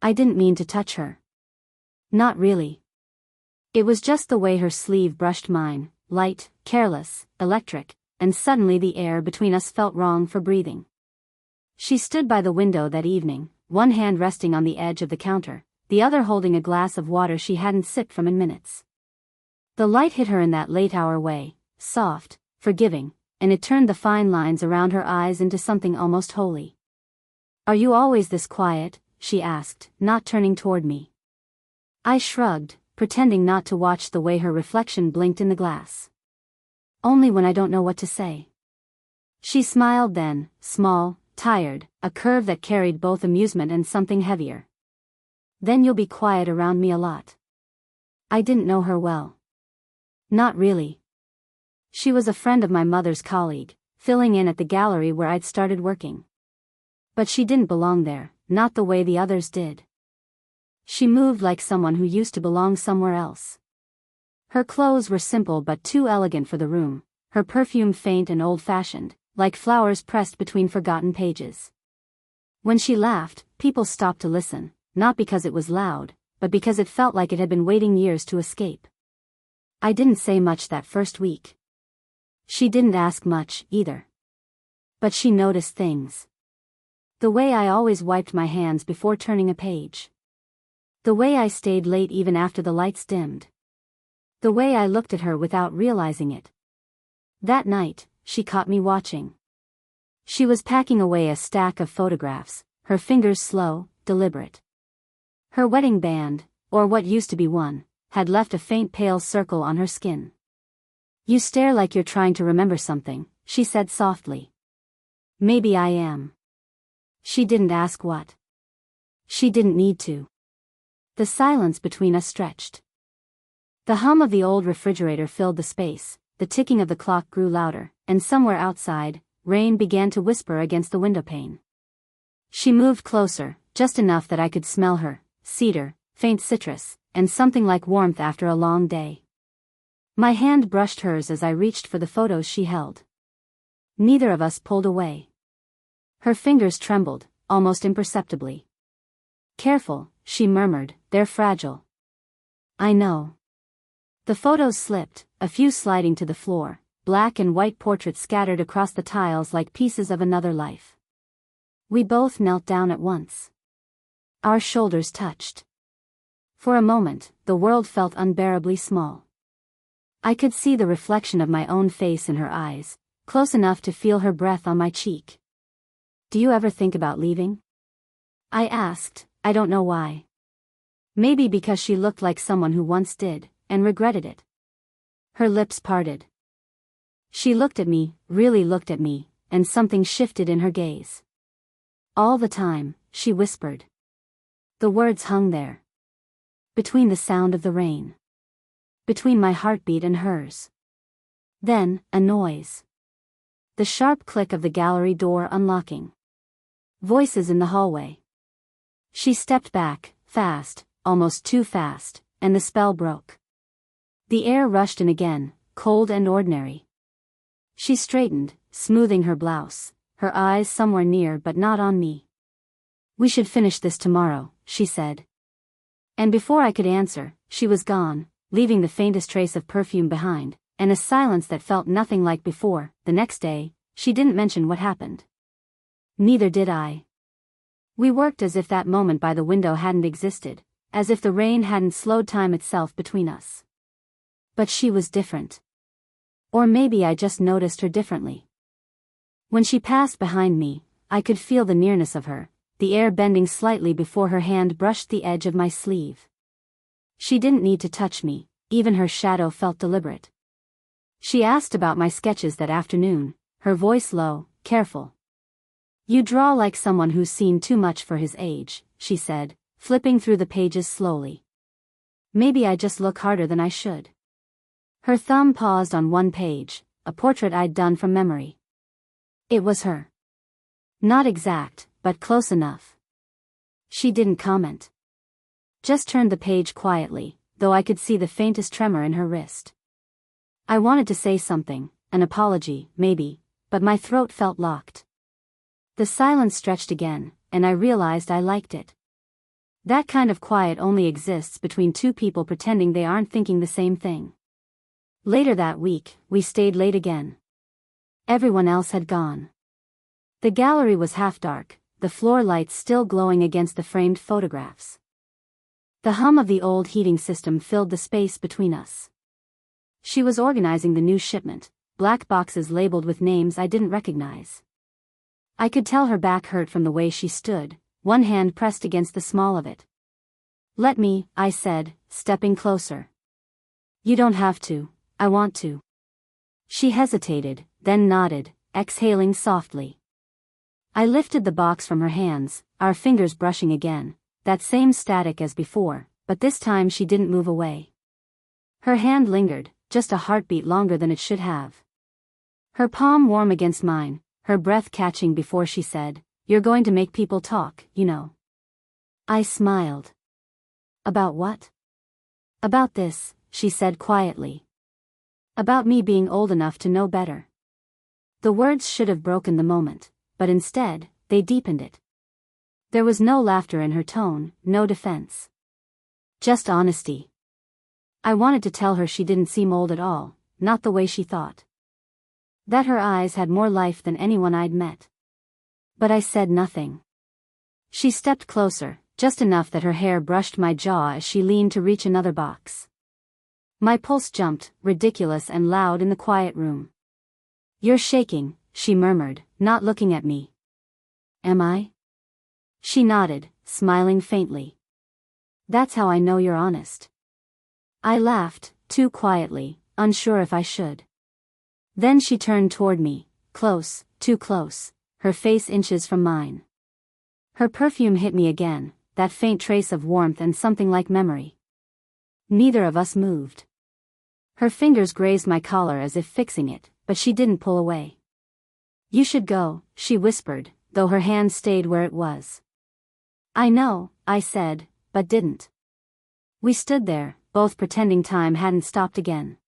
I didn't mean to touch her. Not really. It was just the way her sleeve brushed mine, light, careless, electric, and suddenly the air between us felt wrong for breathing. She stood by the window that evening, one hand resting on the edge of the counter, the other holding a glass of water she hadn't sipped from in minutes. The light hit her in that late-hour way, soft, forgiving, and it turned the fine lines around her eyes into something almost holy. "Are you always this quiet?" she asked, not turning toward me. I shrugged, pretending not to watch the way her reflection blinked in the glass. "Only when I don't know what to say." She smiled then, small, tired, a curve that carried both amusement and something heavier. "Then you'll be quiet around me a lot." I didn't know her well. Not really. She was a friend of my mother's colleague, filling in at the gallery where I'd started working. But she didn't belong there, not the way the others did. She moved like someone who used to belong somewhere else. Her clothes were simple but too elegant for the room, her perfume faint and old-fashioned, like flowers pressed between forgotten pages. When she laughed, people stopped to listen, not because it was loud, but because it felt like it had been waiting years to escape. I didn't say much that first week. She didn't ask much, either. But she noticed things. The way I always wiped my hands before turning a page. The way I stayed late even after the lights dimmed. The way I looked at her without realizing it. That night, she caught me watching. She was packing away a stack of photographs, her fingers slow, deliberate. Her wedding band, or what used to be one, had left a faint pale circle on her skin. "You stare like you're trying to remember something," she said softly. "Maybe I am." She didn't ask what. She didn't need to. The silence between us stretched. The hum of the old refrigerator filled the space, the ticking of the clock grew louder, and somewhere outside, rain began to whisper against the windowpane. She moved closer, just enough that I could smell her, cedar, faint citrus, and something like warmth after a long day. My hand brushed hers as I reached for the photos she held. Neither of us pulled away. Her fingers trembled, almost imperceptibly. "Careful," she murmured, "they're fragile." "I know." The photos slipped, a few sliding to the floor, black and white portraits scattered across the tiles like pieces of another life. We both knelt down at once. Our shoulders touched. For a moment, the world felt unbearably small. I could see the reflection of my own face in her eyes, close enough to feel her breath on my cheek. "Do you ever think about leaving?" I asked, I don't know why. Maybe because she looked like someone who once did, and regretted it. Her lips parted. She looked at me, really looked at me, and something shifted in her gaze. "All the time," she whispered. The words hung there. Between the sound of the rain. Between my heartbeat and hers. Then, a noise. The sharp click of the gallery door unlocking. Voices in the hallway. She stepped back, fast, almost too fast, and the spell broke. The air rushed in again, cold and ordinary. She straightened, smoothing her blouse, her eyes somewhere near but not on me. "We should finish this tomorrow," she said. And before I could answer, she was gone, leaving the faintest trace of perfume behind, and a silence that felt nothing like before. The next day, she didn't mention what happened. Neither did I. We worked as if that moment by the window hadn't existed, as if the rain hadn't slowed time itself between us. But she was different. Or maybe I just noticed her differently. When she passed behind me, I could feel the nearness of her, the air bending slightly before her hand brushed the edge of my sleeve. She didn't need to touch me, even her shadow felt deliberate. She asked about my sketches that afternoon, her voice low, careful. "You draw like someone who's seen too much for his age," she said, flipping through the pages slowly. "Maybe I just look harder than I should." Her thumb paused on one page, a portrait I'd done from memory. It was her. Not exact, but close enough. She didn't comment. Just turned the page quietly, though I could see the faintest tremor in her wrist. I wanted to say something, an apology, maybe, but my throat felt locked. The silence stretched again, and I realized I liked it. That kind of quiet only exists between two people pretending they aren't thinking the same thing. Later that week, we stayed late again. Everyone else had gone. The gallery was half dark, the floor lights still glowing against the framed photographs. The hum of the old heating system filled the space between us. She was organizing the new shipment, black boxes labeled with names I didn't recognize. I could tell her back hurt from the way she stood, one hand pressed against the small of it. "Let me," I said, stepping closer. "You don't have to, I want to." She hesitated, then nodded, exhaling softly. I lifted the box from her hands, our fingers brushing again, that same static as before, but this time she didn't move away. Her hand lingered, just a heartbeat longer than it should have. Her palm warm against mine, her breath catching before she said, "You're going to make people talk, you know." I smiled. "About what?" "About this," she said quietly. "About me being old enough to know better." The words should have broken the moment, but instead, they deepened it. There was no laughter in her tone, no defense. Just honesty. I wanted to tell her she didn't seem old at all, not the way she thought. That her eyes had more life than anyone I'd met. But I said nothing. She stepped closer, just enough that her hair brushed my jaw as she leaned to reach another box. My pulse jumped, ridiculous and loud in the quiet room. "You're shaking," she murmured, not looking at me. "Am I?" She nodded, smiling faintly. "That's how I know you're honest." I laughed, too quietly, unsure if I should. Then she turned toward me, close, too close, her face inches from mine. Her perfume hit me again, that faint trace of warmth and something like memory. Neither of us moved. Her fingers grazed my collar as if fixing it, but she didn't pull away. "You should go," she whispered, though her hand stayed where it was. "I know," I said, but didn't. We stood there, both pretending time hadn't stopped again.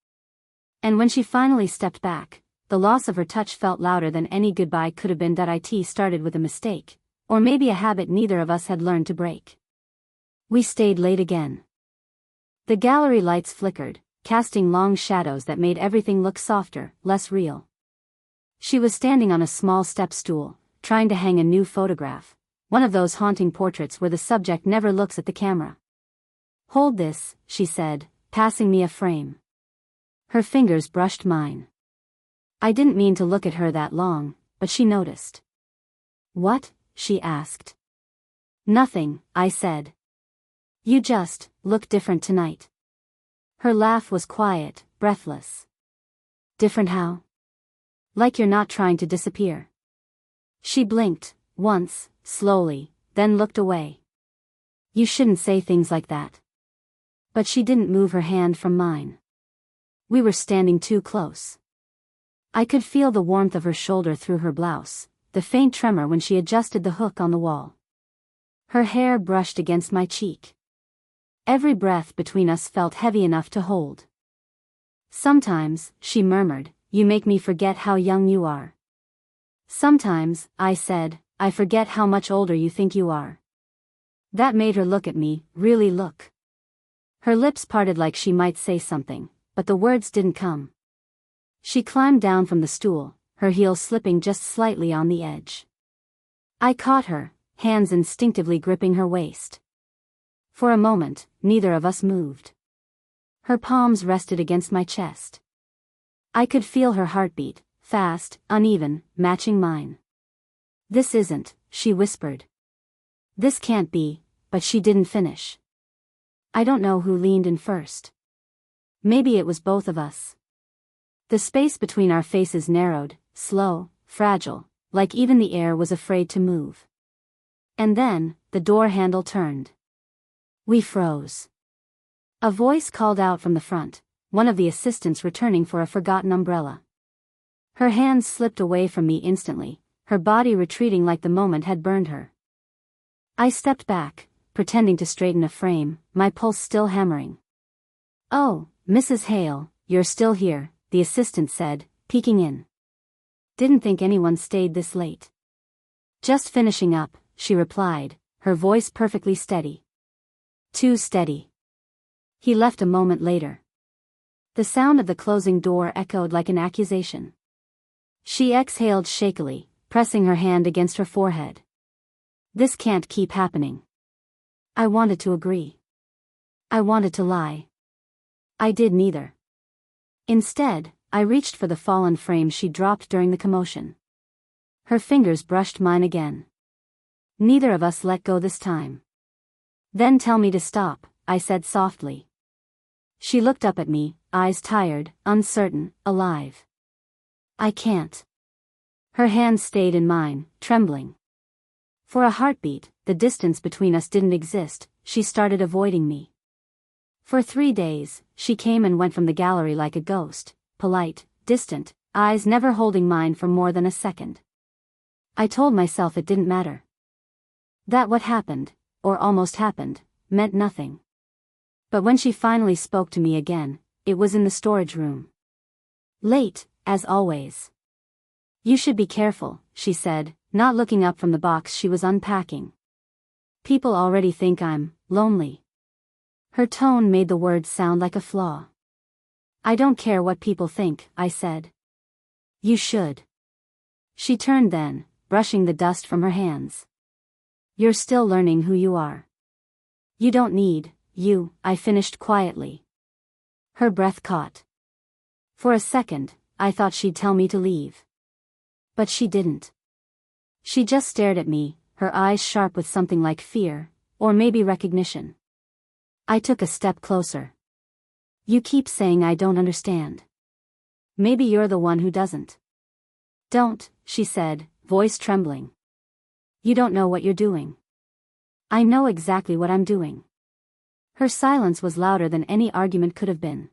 And when she finally stepped back, the loss of her touch felt louder than any goodbye could have been. It started with a mistake, or maybe a habit neither of us had learned to break. We stayed late again. The gallery lights flickered, casting long shadows that made everything look softer, less real. She was standing on a small step stool, trying to hang a new photograph, one of those haunting portraits where the subject never looks at the camera. "Hold this," she said, passing me a frame. Her fingers brushed mine. I didn't mean to look at her that long, but she noticed. "What?" she asked. "Nothing," I said. "You just look different tonight." Her laugh was quiet, breathless. "Different how?" "Like you're not trying to disappear." She blinked, once, slowly, then looked away. "You shouldn't say things like that." But she didn't move her hand from mine. We were standing too close. I could feel the warmth of her shoulder through her blouse, the faint tremor when she adjusted the hook on the wall. Her hair brushed against my cheek. Every breath between us felt heavy enough to hold. "Sometimes," she murmured, "you make me forget how young you are." "Sometimes," I said, "I forget how much older you think you are." That made her look at me, really look. Her lips parted like she might say something, but the words didn't come. She climbed down from the stool, her heels slipping just slightly on the edge. I caught her, hands instinctively gripping her waist. For a moment, neither of us moved. Her palms rested against my chest. I could feel her heartbeat, fast, uneven, matching mine. "This isn't," she whispered. "This can't be," but she didn't finish. I don't know who leaned in first. Maybe it was both of us. The space between our faces narrowed, slow, fragile, like even the air was afraid to move. And then, the door handle turned. We froze. A voice called out from the front, one of the assistants returning for a forgotten umbrella. Her hands slipped away from me instantly, her body retreating like the moment had burned her. I stepped back, pretending to straighten a frame, my pulse still hammering. "Oh, Mrs. Hale, you're still here," the assistant said, peeking in. "Didn't think anyone stayed this late." "Just finishing up," she replied, her voice perfectly steady. Too steady. He left a moment later. The sound of the closing door echoed like an accusation. She exhaled shakily, pressing her hand against her forehead. This can't keep happening. I wanted to agree. I wanted to lie. I did neither. Instead, I reached for the fallen frame she dropped during the commotion. Her fingers brushed mine again. Neither of us let go this time. Then tell me to stop, I said softly. She looked up at me, eyes tired, uncertain, alive. I can't. Her hand stayed in mine, trembling. For a heartbeat, the distance between us didn't exist. She started avoiding me. For 3 days, she came and went from the gallery like a ghost, polite, distant, eyes never holding mine for more than a second. I told myself it didn't matter. That what happened, or almost happened, meant nothing. But when she finally spoke to me again, it was in the storage room. Late, as always. You should be careful, she said, not looking up from the box she was unpacking. People already think I'm lonely. Her tone made the words sound like a flaw. I don't care what people think, I said. You should. She turned then, brushing the dust from her hands. You're still learning who you are. You don't need you, I finished quietly. Her breath caught. For a second, I thought she'd tell me to leave. But she didn't. She just stared at me, her eyes sharp with something like fear, or maybe recognition. I took a step closer. You keep saying I don't understand. Maybe you're the one who doesn't. Don't, she said, voice trembling. You don't know what you're doing. I know exactly what I'm doing. Her silence was louder than any argument could have been.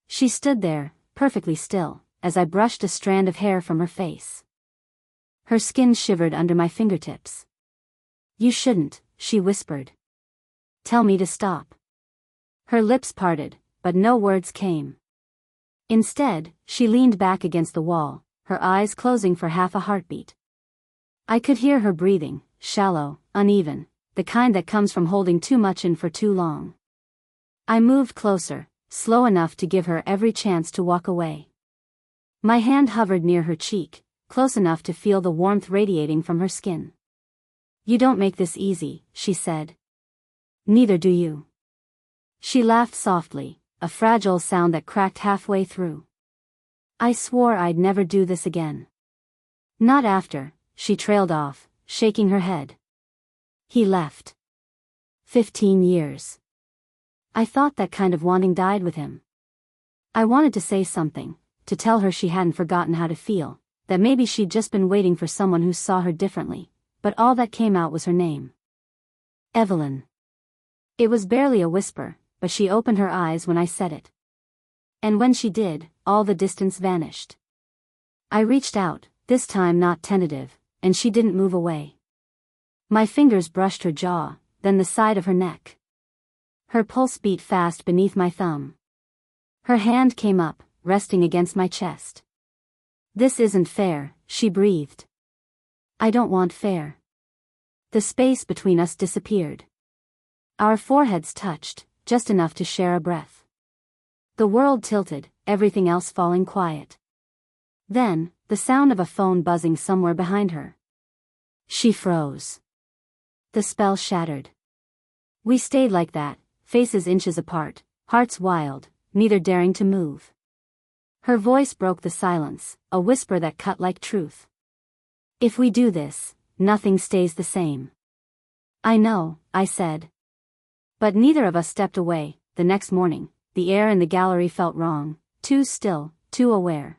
She stood there, perfectly still, as I brushed a strand of hair from her face. Her skin shivered under my fingertips. You shouldn't, she whispered. Tell me to stop. Her lips parted, but no words came. Instead, she leaned back against the wall, her eyes closing for half a heartbeat. I could hear her breathing, shallow, uneven, the kind that comes from holding too much in for too long. I moved closer, slow enough to give her every chance to walk away. My hand hovered near her cheek, close enough to feel the warmth radiating from her skin. You don't make this easy, she said. Neither do you. She laughed softly, a fragile sound that cracked halfway through. I swore I'd never do this again. Not after, she trailed off, shaking her head. He left. 15 years. I thought that kind of wanting died with him. I wanted to say something, to tell her she hadn't forgotten how to feel, that maybe she'd just been waiting for someone who saw her differently, but all that came out was her name. Evelyn. It was barely a whisper, but she opened her eyes when I said it. And when she did, all the distance vanished. I reached out, this time not tentative, and she didn't move away. My fingers brushed her jaw, then the side of her neck. Her pulse beat fast beneath my thumb. Her hand came up, resting against my chest. This isn't fair, she breathed. I don't want fair. The space between us disappeared. Our foreheads touched, just enough to share a breath. The world tilted, everything else falling quiet. Then, the sound of a phone buzzing somewhere behind her. She froze. The spell shattered. We stayed like that, faces inches apart, hearts wild, neither daring to move. Her voice broke the silence, a whisper that cut like truth. If we do this, nothing stays the same. I know, I said. But neither of us stepped away. The next morning, the air in the gallery felt wrong, too still, too aware.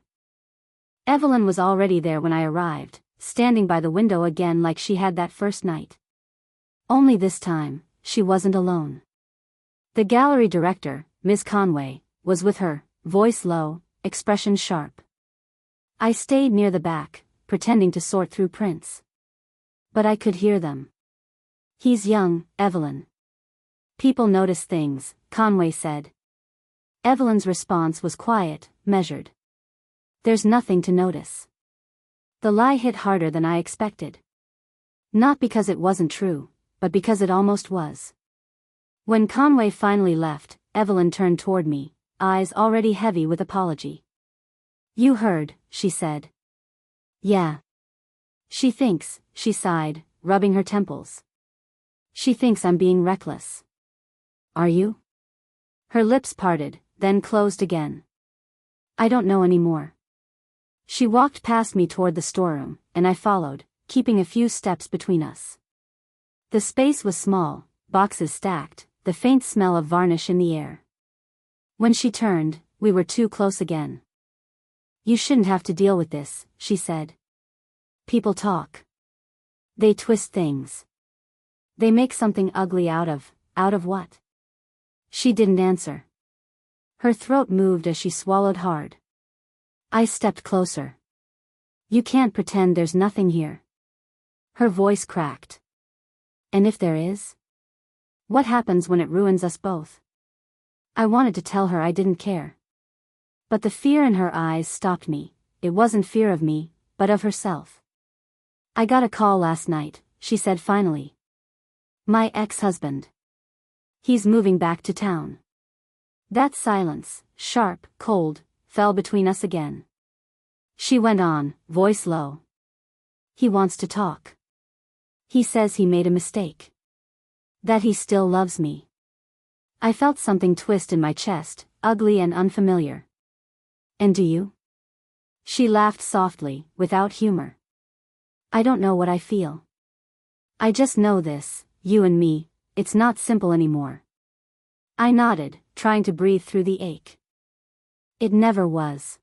Evelyn was already there when I arrived, standing by the window again like she had that first night. Only this time, she wasn't alone. The gallery director, Miss Conway, was with her, voice low, expression sharp. I stayed near the back, pretending to sort through prints. But I could hear them. He's young, Evelyn. People notice things, Conway said. Evelyn's response was quiet, measured. There's nothing to notice. The lie hit harder than I expected. Not because it wasn't true, but because it almost was. When Conway finally left, Evelyn turned toward me, eyes already heavy with apology. "You heard," she said. "Yeah. She thinks," she sighed, rubbing her temples. "She thinks I'm being reckless." "Are you?" Her lips parted, then closed again. "I don't know anymore." She walked past me toward the storeroom, and I followed, keeping a few steps between us. The space was small, boxes stacked, the faint smell of varnish in the air. When she turned, we were too close again. "You shouldn't have to deal with this," she said. "People talk. They twist things. They make something ugly out of what?" She didn't answer. Her throat moved as she swallowed hard. I stepped closer. "You can't pretend there's nothing here." Her voice cracked. "And if there is? What happens when it ruins us both?" I wanted to tell her I didn't care. But the fear in her eyes stopped me. It wasn't fear of me, but of herself. "I got a call last night," she said finally. "My ex-husband. He's moving back to town." That silence, sharp, cold, fell between us again. She went on, voice low. "He wants to talk. He says he made a mistake. That he still loves me." I felt something twist in my chest, ugly and unfamiliar. "And do you?" She laughed softly, without humor. "I don't know what I feel. I just know this, you and me, it's not simple anymore." I nodded, trying to breathe through the ache. "It never was."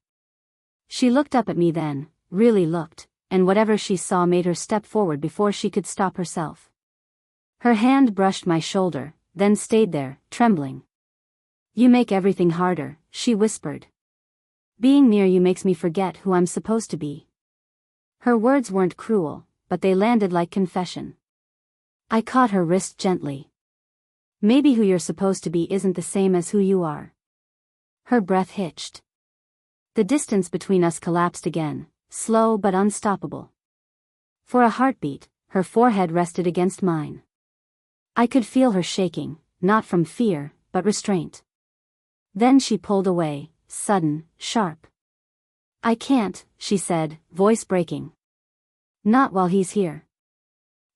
She looked up at me then, really looked, and whatever she saw made her step forward before she could stop herself. Her hand brushed my shoulder, then stayed there, trembling. "You make everything harder," she whispered. "Being near you makes me forget who I'm supposed to be." Her words weren't cruel, but they landed like confession. I caught her wrist gently. "Maybe who you're supposed to be isn't the same as who you are." Her breath hitched. The distance between us collapsed again, slow but unstoppable. For a heartbeat, her forehead rested against mine. I could feel her shaking, not from fear, but restraint. Then she pulled away, sudden, sharp. "I can't," she said, voice breaking. "Not while he's here.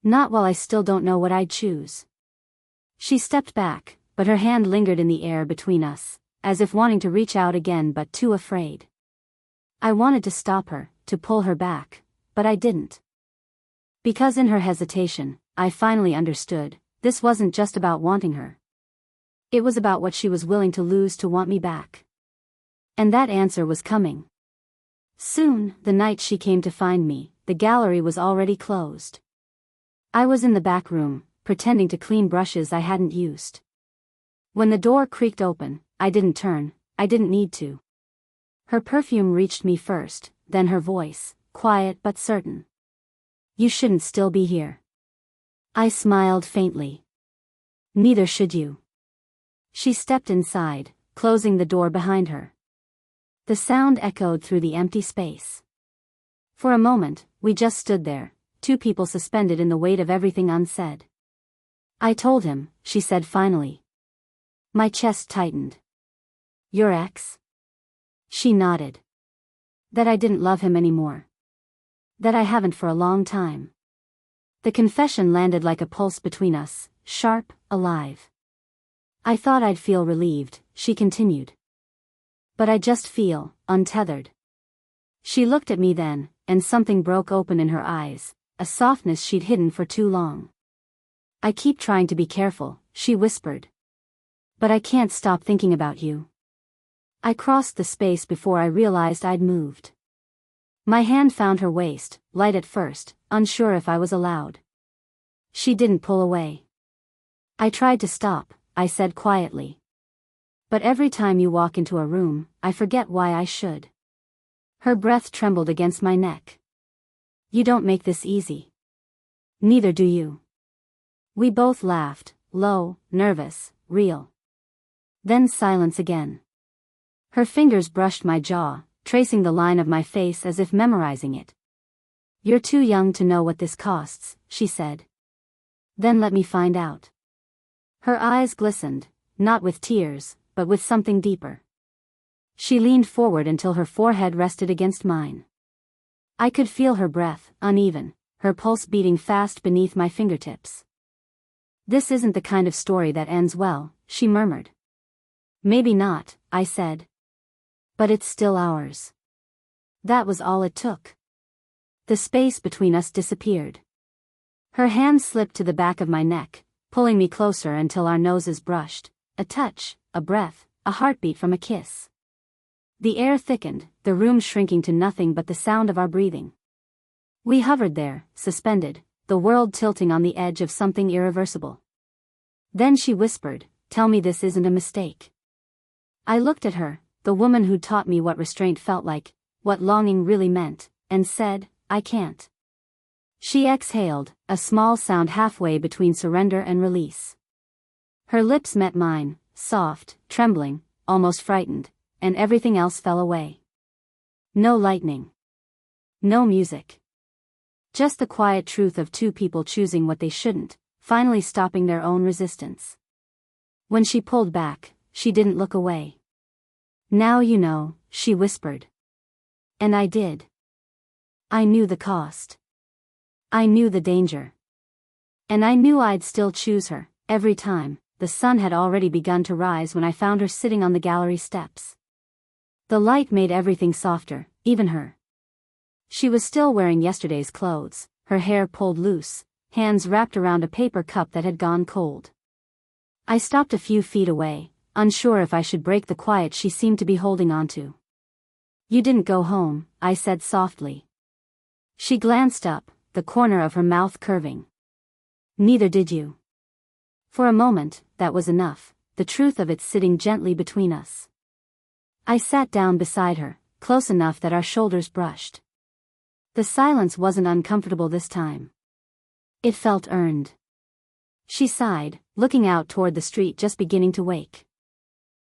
Not while I still don't know what I'd choose." She stepped back, but her hand lingered in the air between us, as if wanting to reach out again but too afraid. I wanted to stop her, to pull her back, but I didn't. Because in her hesitation, I finally understood, this wasn't just about wanting her. It was about what she was willing to lose to want me back. And that answer was coming. Soon, the night she came to find me, the gallery was already closed. I was in the back room, pretending to clean brushes I hadn't used. When the door creaked open, I didn't turn, I didn't need to. Her perfume reached me first, then her voice, quiet but certain. "You shouldn't still be here." I smiled faintly. "Neither should you." She stepped inside, closing the door behind her. The sound echoed through the empty space. For a moment, we just stood there, two people suspended in the weight of everything unsaid. "I told him," she said finally. My chest tightened. "Your ex?" She nodded. "That I didn't love him anymore. That I haven't for a long time." The confession landed like a pulse between us, sharp, alive. "I thought I'd feel relieved," she continued. "But I just feel untethered." She looked at me then, and something broke open in her eyes, a softness she'd hidden for too long. "I keep trying to be careful," she whispered. "But I can't stop thinking about you." I crossed the space before I realized I'd moved. My hand found her waist, light at first, unsure if I was allowed. She didn't pull away. "I tried to stop," I said quietly. "But every time you walk into a room, I forget why I should." Her breath trembled against my neck. "You don't make this easy. Neither do you." We both laughed, low, nervous, real. Then silence again. Her fingers brushed my jaw, tracing the line of my face as if memorizing it. "You're too young to know what this costs," she said. "Then let me find out." Her eyes glistened, not with tears, but with something deeper. She leaned forward until her forehead rested against mine. I could feel her breath, uneven, her pulse beating fast beneath my fingertips. "This isn't the kind of story that ends well," she murmured. "Maybe not," I said. "But it's still ours." That was all it took. The space between us disappeared. Her hand slipped to the back of my neck, pulling me closer until our noses brushed. A touch, a breath, a heartbeat from a kiss. The air thickened, the room shrinking to nothing but the sound of our breathing. We hovered there, suspended, the world tilting on the edge of something irreversible. Then she whispered, "Tell me this isn't a mistake." I looked at her, the woman who taught me what restraint felt like, what longing really meant, and said, "I can't." She exhaled, a small sound halfway between surrender and release. Her lips met mine, soft, trembling, almost frightened, and everything else fell away. No lightning. No music. Just the quiet truth of two people choosing what they shouldn't, finally stopping their own resistance. When she pulled back, she didn't look away. "Now you know," she whispered. And I did. I knew the cost. I knew the danger. And I knew I'd still choose her, every time. The sun had already begun to rise when I found her sitting on the gallery steps. The light made everything softer, even her. She was still wearing yesterday's clothes, her hair pulled loose, hands wrapped around a paper cup that had gone cold. I stopped a few feet away, unsure if I should break the quiet she seemed to be holding onto. "You didn't go home," I said softly. She glanced up, the corner of her mouth curving. "Neither did you." For a moment, that was enough, the truth of it sitting gently between us. I sat down beside her, close enough that our shoulders brushed. The silence wasn't uncomfortable this time. It felt earned. She sighed, looking out toward the street just beginning to wake.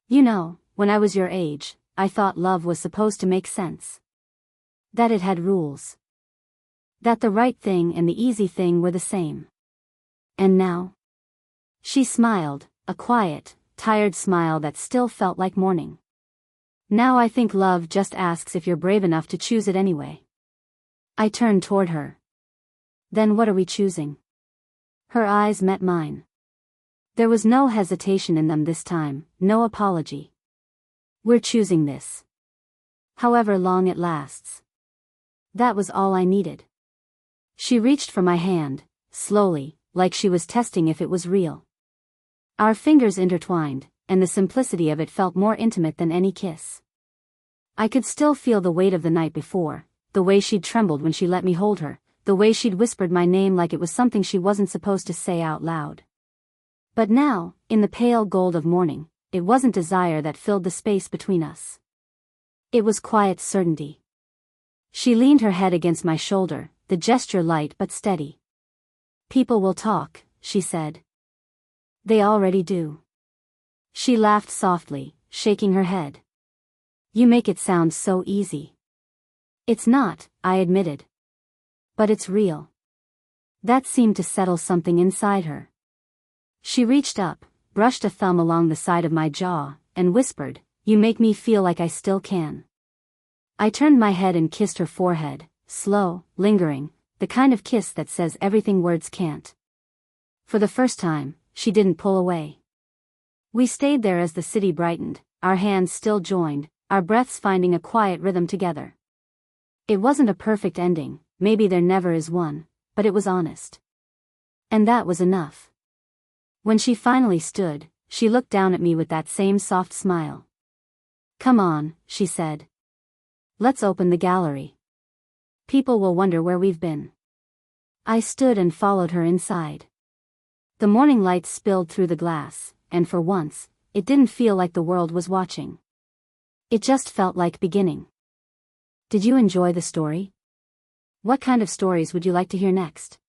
"You know, when I was your age, I thought love was supposed to make sense. That it had rules. That the right thing and the easy thing were the same. And now?" She smiled, a quiet, tired smile that still felt like morning. "Now I think love just asks if you're brave enough to choose it anyway." I turned toward her. "Then what are we choosing?" Her eyes met mine. There was no hesitation in them this time, no apology. "We're choosing this. However long it lasts." That was all I needed. She reached for my hand, slowly, like she was testing if it was real. Our fingers intertwined, and the simplicity of it felt more intimate than any kiss. I could still feel the weight of the night before, the way she'd trembled when she let me hold her, the way she'd whispered my name like it was something she wasn't supposed to say out loud. But now, in the pale gold of morning, it wasn't desire that filled the space between us. It was quiet certainty. She leaned her head against my shoulder, the gesture light but steady. "People will talk," she said. "They already do." She laughed softly, shaking her head. "You make it sound so easy." "It's not," I admitted. "But it's real." That seemed to settle something inside her. She reached up, brushed a thumb along the side of my jaw, and whispered, "You make me feel like I still can." I turned my head and kissed her forehead, slow, lingering, the kind of kiss that says everything words can't. For the first time, she didn't pull away. We stayed there as the city brightened, our hands still joined, our breaths finding a quiet rhythm together. It wasn't a perfect ending, maybe there never is one, but it was honest. And that was enough. When she finally stood, she looked down at me with that same soft smile. "Come on," she said. "Let's open the gallery. People will wonder where we've been." I stood and followed her inside. The morning light spilled through the glass, and for once, it didn't feel like the world was watching. It just felt like beginning. Did you enjoy the story? What kind of stories would you like to hear next?